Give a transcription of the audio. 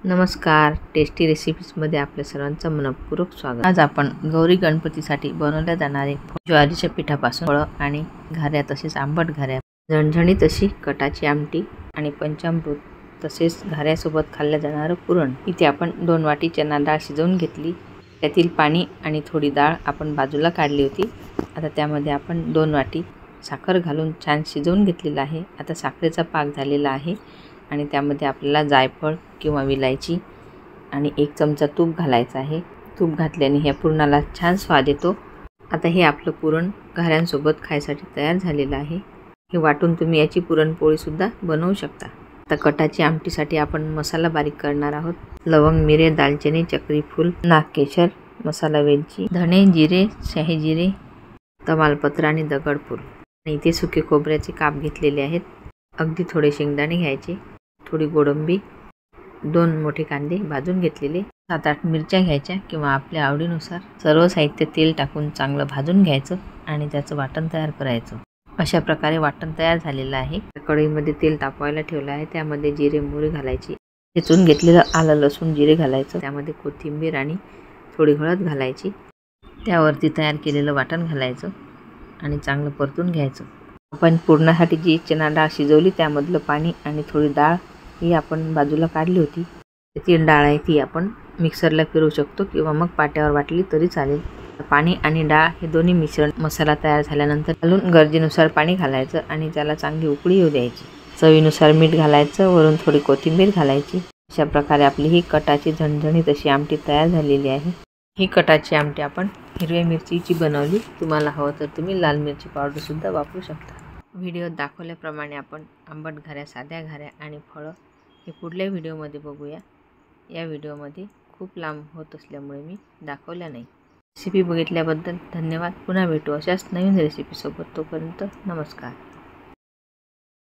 नमस्कार, टेस्टी रेसिपीजमध्ये आपल्या सर्वांचं मनपूर्वक स्वागत। आज आपण गौरी गणपतीसाठी बनवल्या जाणारे ज्वारीच्या पिठापासून फळं आणि घाऱ्या तसेच आंबट घाऱ्या, झणझणीत अशी कटाची आमटी आणि पंचामृत तसेच घाऱ्यासोबत खाल्ल्या जाणारं पुरण। इथे आपण 2 वाटी चणा डाळ शिजवून घेतली, त्यातील पाणी आणि थोडी डाळ आपण बाजूला काढली होती। आता त्यामध्ये आपण 2 वाटी साखर घालून छान शिजवून घेतलेला आहे। आता साखरेचा पाक झालेला आहे आणि त्यामध्ये आपल्याला जायफळ किंवा विलायची आणि 1 चमचा तूप घालायचं आहे। तूप घातल्याने ह्या पुरणाला छान स्वाद येतो। आता हे आपलं पुरण घाऱ्यांसोबत खायसाठी तयार झालेलं आहे। हे वाटून तुम्ही याची पुरणपोळी सुद्धा बनवू शकता। आता कटाची आमटीसाठी आपण मसाला बारीक करणार आहोत। लवंग, मिरे, दालचिनी, चक्री फूल, नागकेशर, मसाला वेलची, धणे, जिरे, शाही जिरे, तमालपत्र आणि दगडफूल। आणि इथे सुके खोबऱ्याचे काप घेतलेले आहेत। अगदी थोडे शेंगदाणे घ्यायचे, थोडी गोडंबी, 2 मोठे कांदे भाजून घेतलेले, 7-8 मिरच्या घ्यायच्या किंवा आपल्या आवडीनुसार। सर्व साहित्य तेल टाकून चांगलं भाजून घ्यायचं आणि त्याचं वाटण तयार करायचं। अशा प्रकारे वाटण तयार झालेलं आहे। कढईमध्ये तेल तापवायला ठेवलं आहे, त्यामध्ये जिरे मोहरी घालायची, ठेचून घेतलेलं आलं लसूण जिरे घालायचं, त्यामध्ये कोथिंबीर आणि थोडी हळद घालायची, त्यावरती तयार केलेलं वाटण घालायचं आणि चांगलं परतून घ्यायचं। आपण पुरणासाठी जी चणा डाळ शिजवली त्यामधलं पाणी आणि थोडी डाळ ही आपण बाजूला काढली होती, ती डाळ आहे ती आपण मिक्सरला फिरवू शकतो किंवा मग पाट्यावर वाटली तरी चालेल। पाणी आणि डाळ हे दोन्ही मिश्रण मसाला तयार झाल्यानंतर घालून गरजेनुसार पाणी घालायचं आणि त्याला चांगली उकळी येऊ द्यायची। चवीनुसार मीठ घालायचं, वरून थोडी कोथिंबीर घालायची। अशा प्रकारे आपली ही कटाची झणझणीत अशी आमटी तयार झालेली आहे। ही कटाची आमटी आपण हिरव्या मिरचीची बनवली, तुम्हाला हवं तर तुम्ही लाल मिरची पावडर सुद्धा वापरू शकता। व्हिडिओत दाखवल्याप्रमाणे आपण आंबट घाऱ्या, साध्या घाऱ्या आणि फळं हे पुढल्या व्हिडिओमध्ये बघूया। या व्हिडिओमध्ये खूप लांब होत असल्यामुळे मी दाखवल्या नाही। रेसिपी बघितल्याबद्दल धन्यवाद। पुन्हा भेटू अशाच नवीन रेसिपीसोबत। तोपर्यंत नमस्कार।